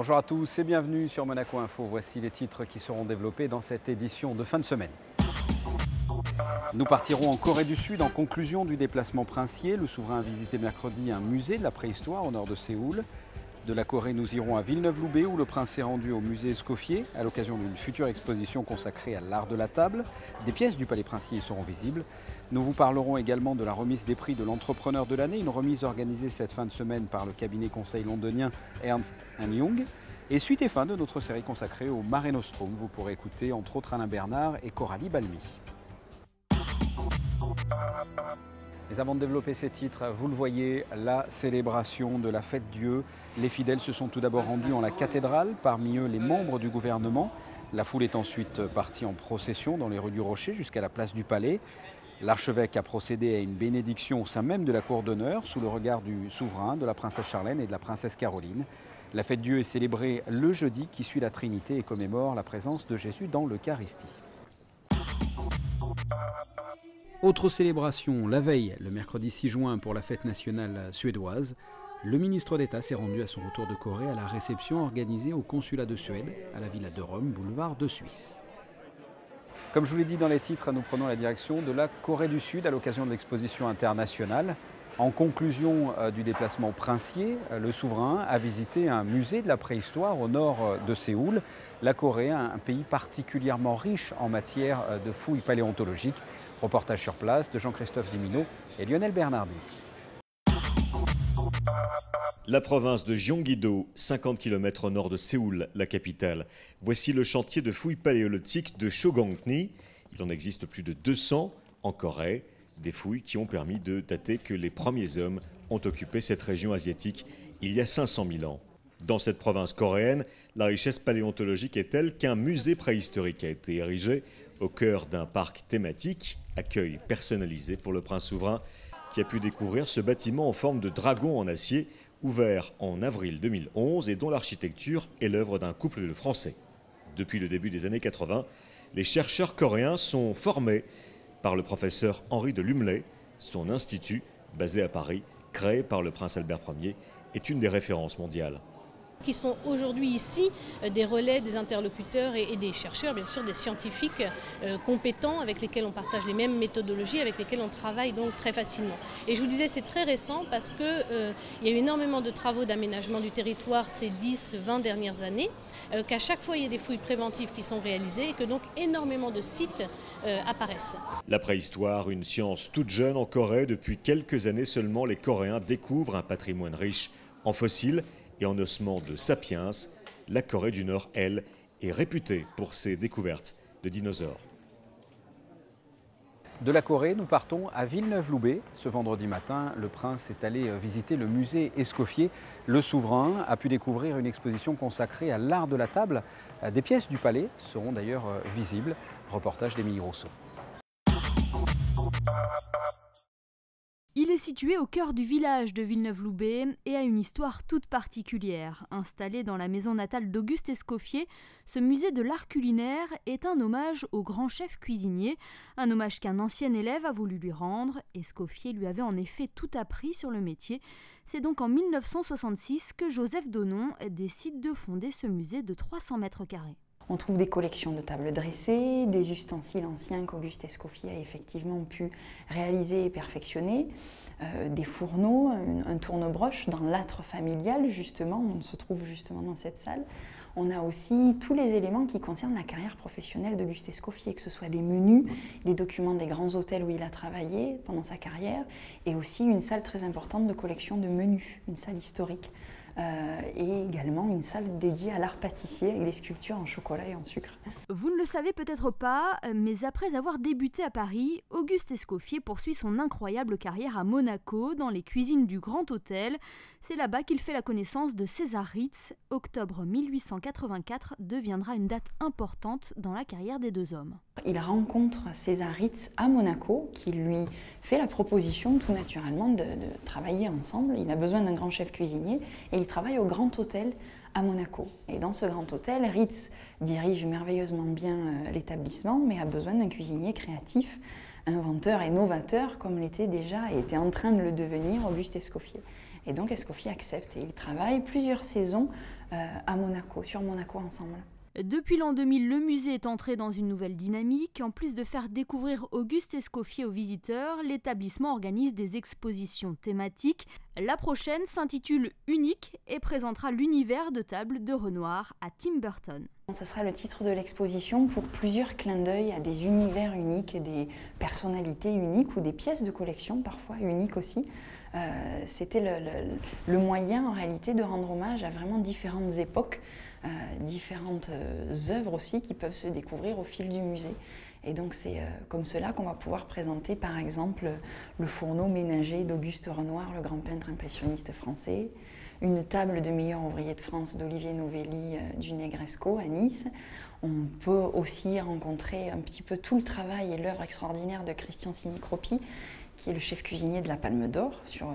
Bonjour à tous et bienvenue sur Monaco Info. Voici les titres qui seront développés dans cette édition de fin de semaine. Nous partirons en Corée du Sud en conclusion du déplacement princier. Le souverain a visité mercredi un musée de la préhistoire au nord de Séoul. De la Corée, nous irons à Villeneuve-Loubet où le prince s'est rendu au musée Escoffier à l'occasion d'une future exposition consacrée à l'art de la table. Des pièces du palais princier y seront visibles. Nous vous parlerons également de la remise des prix de l'entrepreneur de l'année, une remise organisée cette fin de semaine par le cabinet conseil londonien Ernst & Young. Et suite et fin de notre série consacrée au Mare Nostrum. Vous pourrez écouter entre autres Alain Bernard et Coralie Balmy. Mais avant de développer ces titres, vous le voyez, la célébration de la fête Dieu. Les fidèles se sont tout d'abord rendus en la cathédrale, parmi eux les membres du gouvernement. La foule est ensuite partie en procession dans les rues du Rocher jusqu'à la place du Palais. L'archevêque a procédé à une bénédiction au sein même de la cour d'honneur, sous le regard du souverain, de la princesse Charlène et de la princesse Caroline. La fête Dieu est célébrée le jeudi qui suit la Trinité et commémore la présence de Jésus dans l'Eucharistie. Autre célébration, la veille, le mercredi 6 juin pour la fête nationale suédoise, le ministre d'État s'est rendu à son retour de Corée à la réception organisée au consulat de Suède, à la Villa de Rome, boulevard de Suisse. Comme je vous l'ai dit dans les titres, nous prenons la direction de la Corée du Sud à l'occasion de l'exposition internationale. En conclusion du déplacement princier, le souverain a visité un musée de la préhistoire au nord de Séoul. La Corée, un pays particulièrement riche en matière de fouilles paléontologiques. Reportage sur place de Jean-Christophe Dimino et Lionel Bernardi. La province de Gyeonggi-do, 50 km au nord de Séoul, la capitale. Voici le chantier de fouilles paléolithiques de Choggangni. Il en existe plus de 200 en Corée. Des fouilles qui ont permis de dater que les premiers hommes ont occupé cette région asiatique il y a 500 000 ans. Dans cette province coréenne, la richesse paléontologique est telle qu'un musée préhistorique a été érigé au cœur d'un parc thématique, accueil personnalisé pour le prince souverain qui a pu découvrir ce bâtiment en forme de dragon en acier ouvert en avril 2011 et dont l'architecture est l'œuvre d'un couple de Français. Depuis le début des années 80, les chercheurs coréens sont formés par le professeur Henri de Lumley. Son institut, basé à Paris, créé par le prince Albert Ier, est une des références mondiales. Qui sont aujourd'hui ici des relais, des interlocuteurs et des chercheurs, bien sûr des scientifiques compétents avec lesquels on partage les mêmes méthodologies, avec lesquels on travaille donc très facilement. Et je vous disais, c'est très récent parce qu'il y a eu énormément de travaux d'aménagement du territoire ces 10-20 dernières années, qu'à chaque fois il y a des fouilles préventives qui sont réalisées et que donc énormément de sites apparaissent. La préhistoire, une science toute jeune en Corée. Depuis quelques années seulement, les Coréens découvrent un patrimoine riche en fossiles et en ossements de sapiens. La Corée du Nord, elle, est réputée pour ses découvertes de dinosaures. De la Corée, nous partons à Villeneuve-Loubet. Ce vendredi matin, le prince est allé visiter le musée Escoffier. Le souverain a pu découvrir une exposition consacrée à l'art de la table. Des pièces du palais seront d'ailleurs visibles. Reportage d'Émilie Rousseau. Il est situé au cœur du village de Villeneuve-Loubet et a une histoire toute particulière. Installé dans la maison natale d'Auguste Escoffier, ce musée de l'art culinaire est un hommage au grand chef cuisinier, un hommage qu'un ancien élève a voulu lui rendre. Escoffier lui avait en effet tout appris sur le métier. C'est donc en 1966 que Joseph Donon décide de fonder ce musée de 300 mètres carrés. On trouve des collections de tables dressées, des ustensiles anciens qu'Auguste Escoffier a effectivement pu réaliser et perfectionner, des fourneaux, un tourne-broche dans l'âtre familial justement, on se trouve justement dans cette salle. On a aussi tous les éléments qui concernent la carrière professionnelle d'Auguste Escoffier, que ce soit des menus, des documents des grands hôtels où il a travaillé pendant sa carrière, et aussi une salle très importante de collection de menus, une salle historique. Et également une salle dédiée à l'art pâtissier avec des sculptures en chocolat et en sucre. Vous ne le savez peut-être pas, mais après avoir débuté à Paris, Auguste Escoffier poursuit son incroyable carrière à Monaco, dans les cuisines du Grand Hôtel. C'est là-bas qu'il fait la connaissance de César Ritz. Octobre 1884 deviendra une date importante dans la carrière des deux hommes. Il rencontre César Ritz à Monaco, qui lui fait la proposition tout naturellement de travailler ensemble. Il a besoin d'un grand chef cuisinier et il travaille au Grand Hôtel à Monaco. Et dans ce Grand Hôtel, Ritz dirige merveilleusement bien l'établissement, mais a besoin d'un cuisinier créatif, inventeur et novateur, comme l'était déjà et était en train de le devenir Auguste Escoffier. Et donc Escoffier accepte et il travaille plusieurs saisons à Monaco, sur Monaco Ensemble. Depuis l'an 2000, le musée est entré dans une nouvelle dynamique. En plus de faire découvrir Auguste Escoffier aux visiteurs, l'établissement organise des expositions thématiques. La prochaine s'intitule Unique et présentera l'univers de table de Renoir à Tim Burton. Ce sera le titre de l'exposition pour plusieurs clins d'œil à des univers uniques, des personnalités uniques ou des pièces de collection parfois uniques aussi. C'était le moyen en réalité de rendre hommage à vraiment différentes époques, différentes œuvres aussi qui peuvent se découvrir au fil du musée. Et donc c'est comme cela qu'on va pouvoir présenter par exemple le fourneau ménager d'Auguste Renoir, le grand peintre impressionniste français, une table de meilleurs ouvriers de France d'Olivier Novelli du Negresco à Nice. On peut aussi rencontrer un petit peu tout le travail et l'œuvre extraordinaire de Christian Sinicropi, qui est le chef cuisinier de la Palme d'Or sur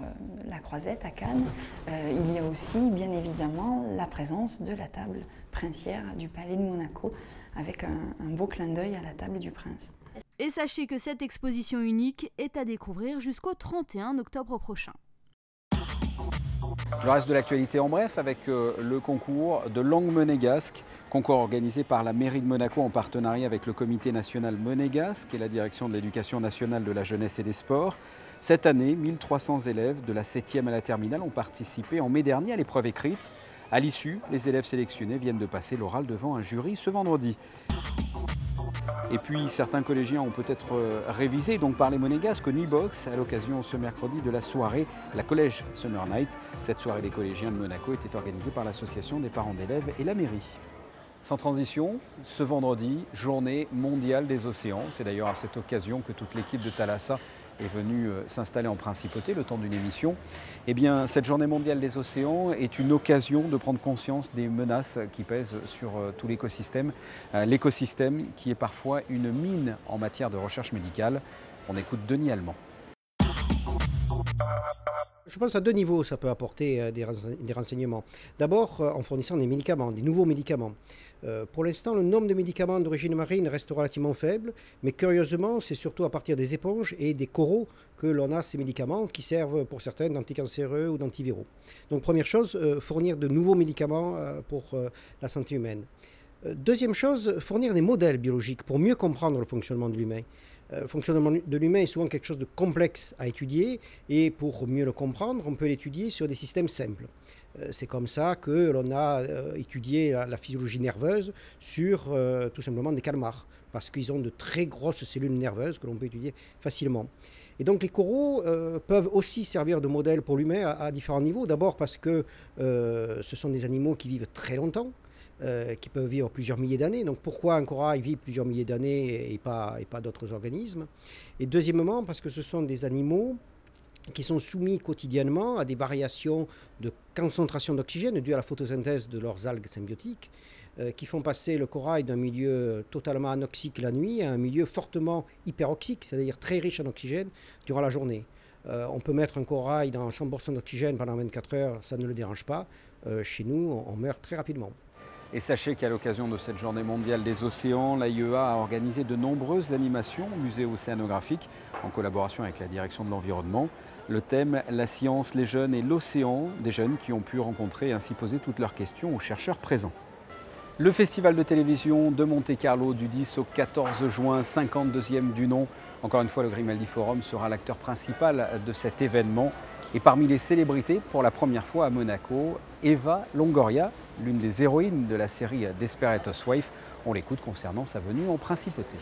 la Croisette à Cannes. Il y a aussi, bien évidemment, la présence de la table princière du Palais de Monaco, avec un beau clin d'œil à la table du prince. Et sachez que cette exposition unique est à découvrir jusqu'au 31 octobre prochain. Le reste de l'actualité en bref avec le concours de langue monégasque, concours organisé par la mairie de Monaco en partenariat avec le comité national monégasque et la direction de l'éducation nationale de la jeunesse et des sports. Cette année, 1300 élèves de la 7e à la terminale ont participé en mai dernier à l'épreuve écrite. À l'issue, les élèves sélectionnés viennent de passer l'oral devant un jury ce vendredi. Et puis certains collégiens ont peut-être révisé, donc parlé monégasque au Nibox à l'occasion ce mercredi de la soirée la Collège Summer Night. Cette soirée des collégiens de Monaco était organisée par l'association des parents d'élèves et la mairie. Sans transition, ce vendredi, journée mondiale des océans. C'est d'ailleurs à cette occasion que toute l'équipe de Thalassa est venue s'installer en principauté le temps d'une émission. Eh bien, cette journée mondiale des océans est une occasion de prendre conscience des menaces qui pèsent sur tout l'écosystème. L'écosystème qui est parfois une mine en matière de recherche médicale. On écoute Denis Allemand. Je pense à deux niveaux, ça peut apporter des renseignements. D'abord, en fournissant des médicaments, des nouveaux médicaments. Pour l'instant, le nombre de médicaments d'origine marine reste relativement faible, mais curieusement, c'est surtout à partir des éponges et des coraux que l'on a ces médicaments qui servent pour certains d'anticancéreux ou d'antiviraux. Donc première chose, fournir de nouveaux médicaments pour la santé humaine. Deuxième chose, fournir des modèles biologiques pour mieux comprendre le fonctionnement de l'humain. Le fonctionnement de l'humain est souvent quelque chose de complexe à étudier et pour mieux le comprendre, on peut l'étudier sur des systèmes simples. C'est comme ça que l'on a étudié la physiologie nerveuse sur tout simplement des calmars, parce qu'ils ont de très grosses cellules nerveuses que l'on peut étudier facilement. Et donc les coraux peuvent aussi servir de modèle pour l'humain à différents niveaux. D'abord parce que ce sont des animaux qui vivent très longtemps, qui peuvent vivre plusieurs milliers d'années. Donc pourquoi un corail vit plusieurs milliers d'années et pas d'autres organismes? Et deuxièmement, parce que ce sont des animaux qui sont soumis quotidiennement à des variations de concentration d'oxygène dues à la photosynthèse de leurs algues symbiotiques, qui font passer le corail d'un milieu totalement anoxique la nuit à un milieu fortement hyperoxique, c'est-à-dire très riche en oxygène durant la journée. On peut mettre un corail dans 100% d'oxygène pendant 24 heures, ça ne le dérange pas. Chez nous, on meurt très rapidement. Et sachez qu'à l'occasion de cette journée mondiale des océans, l'AIEA a organisé de nombreuses animations au musée océanographique en collaboration avec la direction de l'environnement. Le thème, la science, les jeunes et l'océan, des jeunes qui ont pu rencontrer et ainsi poser toutes leurs questions aux chercheurs présents. Le festival de télévision de Monte-Carlo du 10 au 14 juin, 52e du nom. Encore une fois, le Grimaldi Forum sera l'acteur principal de cet événement. Et parmi les célébrités, pour la première fois à Monaco, Eva Longoria, l'une des héroïnes de la série Desperate Housewives. On l'écoute concernant sa venue en principauté.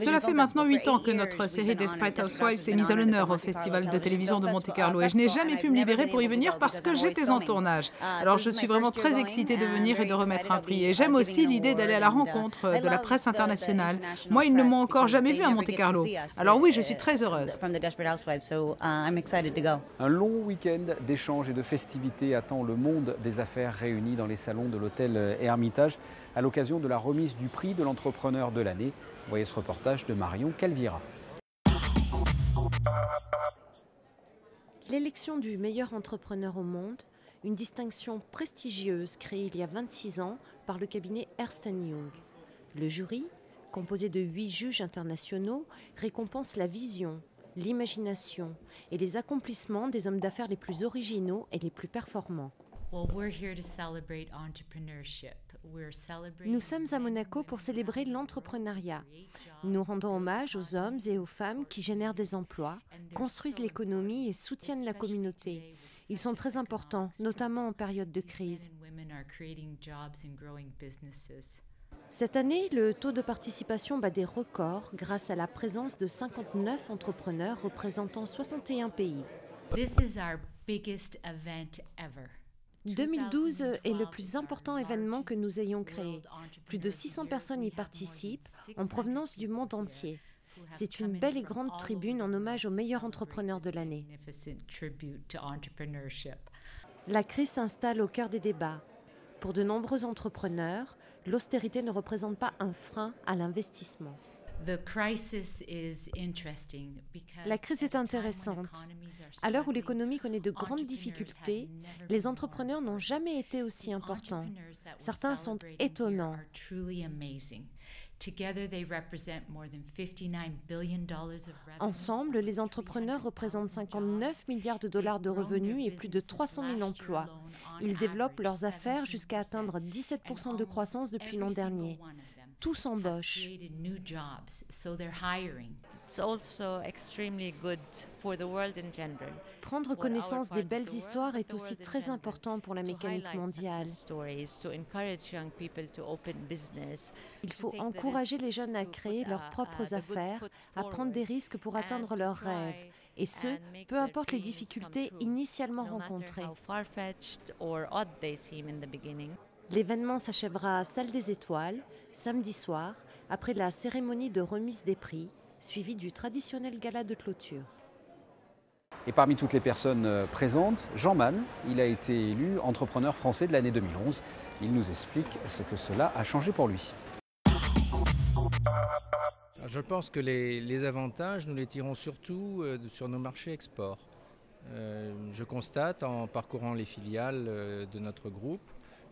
Cela fait maintenant 8 ans que notre série Desperate Housewives est mise à l'honneur au Festival de télévision de Monte-Carlo et je n'ai jamais pu me libérer pour y venir parce que j'étais en tournage. Alors je suis vraiment très excitée de venir et de remettre un prix. Et j'aime aussi l'idée d'aller à la rencontre de la presse internationale. Moi, ils ne m'ont encore jamais vue à Monte-Carlo. Alors oui, je suis très heureuse. Un long week-end d'échanges et de festivités attend le monde des affaires réunis dans les salons de l'hôtel Hermitage à l'occasion de la remise du prix de l'entrepreneur de l'année. Voyez ce reportage de Marion Calvira. L'élection du meilleur entrepreneur au monde, une distinction prestigieuse créée il y a 26 ans par le cabinet Ernst & Young. Le jury, composé de 8 juges internationaux, récompense la vision, l'imagination et les accomplissements des hommes d'affaires les plus originaux et les plus performants. Nous sommes à Monaco pour célébrer l'entrepreneuriat. Nous rendons hommage aux hommes et aux femmes qui génèrent des emplois, construisent l'économie et soutiennent la communauté. Ils sont très importants, notamment en période de crise. Cette année, le taux de participation bat des records grâce à la présence de 59 entrepreneurs représentant 61 pays. 2012 est le plus important événement que nous ayons créé. Plus de 600 personnes y participent, en provenance du monde entier. C'est une belle et grande tribune en hommage aux meilleurs entrepreneurs de l'année. La crise s'installe au cœur des débats. Pour de nombreux entrepreneurs, l'austérité ne représente pas un frein à l'investissement. La crise est intéressante. À l'heure où l'économie connaît de grandes difficultés, les entrepreneurs n'ont jamais été aussi importants. Certains sont étonnants. Ensemble, les entrepreneurs représentent 59 milliards de dollars de revenus et plus de 300 000 emplois. Ils développent leurs affaires jusqu'à atteindre 17% de croissance depuis l'an dernier. Tous embauchent. Prendre connaissance des belles histoires est aussi très important pour la mécanique mondiale. Il faut encourager les jeunes à créer leurs propres affaires, à prendre des risques pour atteindre leurs rêves, et ce, peu importe les difficultés initialement rencontrées. L'événement s'achèvera à Salle des Étoiles, samedi soir, après la cérémonie de remise des prix, suivie du traditionnel gala de clôture. Et parmi toutes les personnes présentes, Jean Mann, il a été élu entrepreneur français de l'année 2011. Il nous explique ce que cela a changé pour lui. Je pense que les avantages, nous les tirons surtout sur nos marchés export. Je constate en parcourant les filiales de notre groupe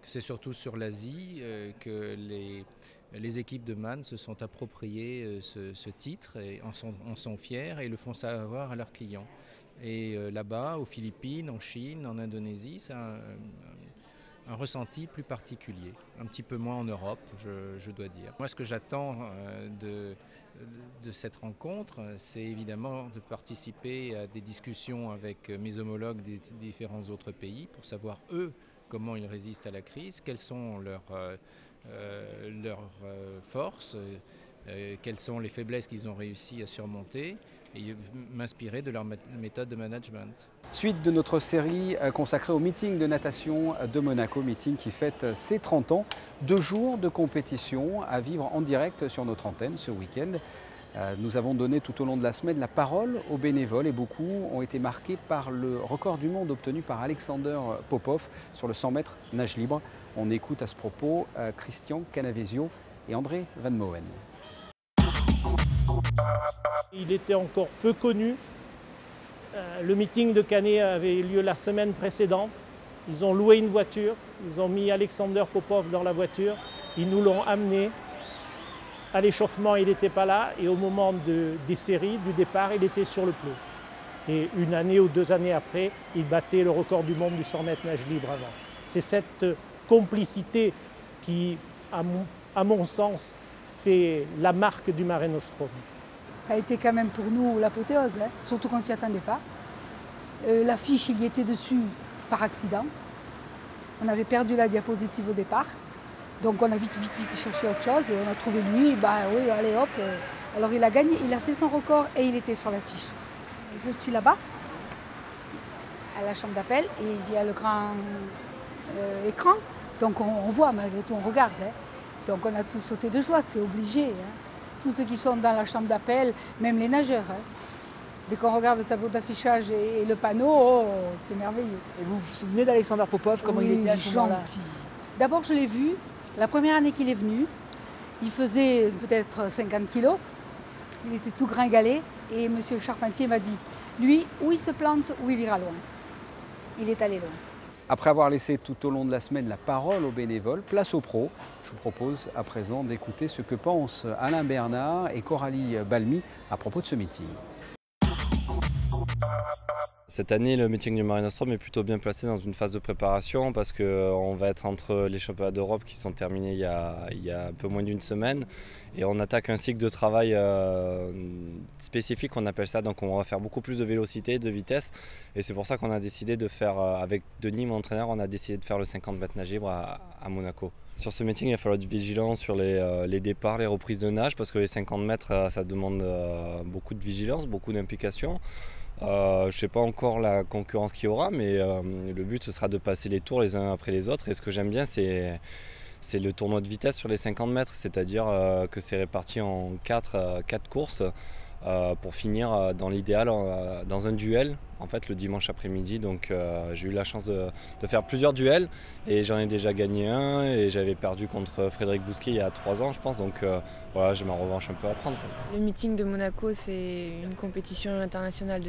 que c'est surtout sur l'Asie que les équipes de Mann se sont appropriées ce titre et en sont fiers et le font savoir à leurs clients. Et là-bas, aux Philippines, en Chine, en Indonésie, ça a un ressenti plus particulier. Un petit peu moins en Europe, je dois dire. Moi, ce que j'attends de cette rencontre, c'est évidemment de participer à des discussions avec mes homologues des différents autres pays pour savoir, eux, comment ils résistent à la crise, quelles sont leurs forces, quelles sont les faiblesses qu'ils ont réussi à surmonter et m'inspirer de leur méthode de management. Suite de notre série consacrée au meeting de natation de Monaco, meeting qui fête ses 30 ans, 2 jours de compétition à vivre en direct sur notre antenne ce week-end. Nous avons donné tout au long de la semaine la parole aux bénévoles et beaucoup ont été marqués par le record du monde obtenu par Alexander Popov sur le 100 mètres nage libre. On écoute à ce propos Christian Canavesio et André Van Moen. Il était encore peu connu. Le meeting de Canet avait lieu la semaine précédente. Ils ont loué une voiture, ils ont mis Alexander Popov dans la voiture, ils nous l'ont amené. À l'échauffement, il n'était pas là et au moment des séries, du départ, il était sur le plot. Et 1 année ou 2 années après, il battait le record du monde du 100 mètres nage libre avant. C'est cette complicité qui, à mon sens, fait la marque du Mare Nostrum. Ça a été quand même pour nous l'apothéose, hein, surtout qu'on ne s'y attendait pas. L'affiche, il y était dessus par accident. On avait perdu la diapositive au départ. Donc on a vite cherché autre chose et on a trouvé lui, bah oui, allez hop. Alors il a gagné, il a fait son record et il était sur l'affiche. Je suis là-bas, à la chambre d'appel, et il y a le grand écran. Donc on voit, malgré tout, on regarde. Hein. Donc on a tous sauté de joie, c'est obligé. Hein. Tous ceux qui sont dans la chambre d'appel, même les nageurs. Hein. Dès qu'on regarde le tableau d'affichage et le panneau, oh, c'est merveilleux. Et vous vous souvenez d'Alexander Popov, comment il était à ce moment-là? Gentil. D'abord, je l'ai vu. La première année qu'il est venu, il faisait peut-être 50 kilos, il était tout gringalé et M. Charpentier m'a dit, lui, où il se plante, où il ira loin. Il est allé loin. Après avoir laissé tout au long de la semaine la parole aux bénévoles, place aux pros. Je vous propose à présent d'écouter ce que pensent Alain Bernard et Coralie Balmy à propos de ce meeting. Cette année, le meeting du Mare Nostrum est plutôt bien placé dans une phase de préparation parce qu'on va être entre les championnats d'Europe qui sont terminés il y a un peu moins d'une semaine et on attaque un cycle de travail spécifique, on appelle ça. Donc on va faire beaucoup plus de vélocité, de vitesse et c'est pour ça qu'on a décidé de faire, avec Denis, mon entraîneur, on a décidé de faire le 50 mètres nage libre à Monaco. Sur ce meeting, il va falloir être vigilant sur les départs, les reprises de nage parce que les 50 mètres, ça demande beaucoup de vigilance, beaucoup d'implication. Je ne sais pas encore la concurrence qu'il y aura, mais le but ce sera de passer les tours les uns après les autres. Et ce que j'aime bien, c'est le tournoi de vitesse sur les 50 mètres, c'est-à-dire que c'est réparti en 4 courses pour finir dans l'idéal dans un duel en fait le dimanche après-midi. Donc j'ai eu la chance de faire plusieurs duels et j'en ai déjà gagné un et j'avais perdu contre Frédéric Bousquet il y a 3 ans je pense, donc voilà, j'ai ma revanche un peu à prendre. Le meeting de Monaco, c'est une compétition internationale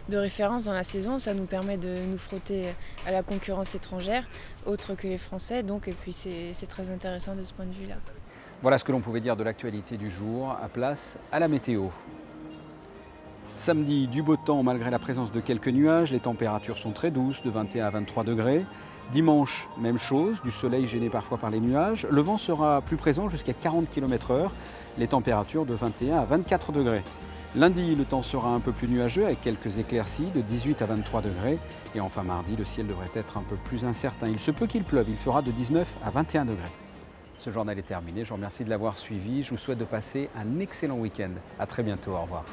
de référence dans la saison. Ça nous permet de nous frotter à la concurrence étrangère autre que les Français, donc, et puis c'est très intéressant de ce point de vue là. Voilà ce que l'on pouvait dire de l'actualité du jour. À place à la météo. Samedi, du beau temps malgré la présence de quelques nuages. Les températures sont très douces, de 21 à 23 degrés. Dimanche, même chose, du soleil gêné parfois par les nuages. Le vent sera plus présent jusqu'à 40 km/h. Les températures de 21 à 24 degrés. Lundi, le temps sera un peu plus nuageux avec quelques éclaircies de 18 à 23 degrés. Et enfin mardi, le ciel devrait être un peu plus incertain. Il se peut qu'il pleuve, il fera de 19 à 21 degrés. Ce journal est terminé, je vous remercie de l'avoir suivi. Je vous souhaite de passer un excellent week-end. À très bientôt, au revoir.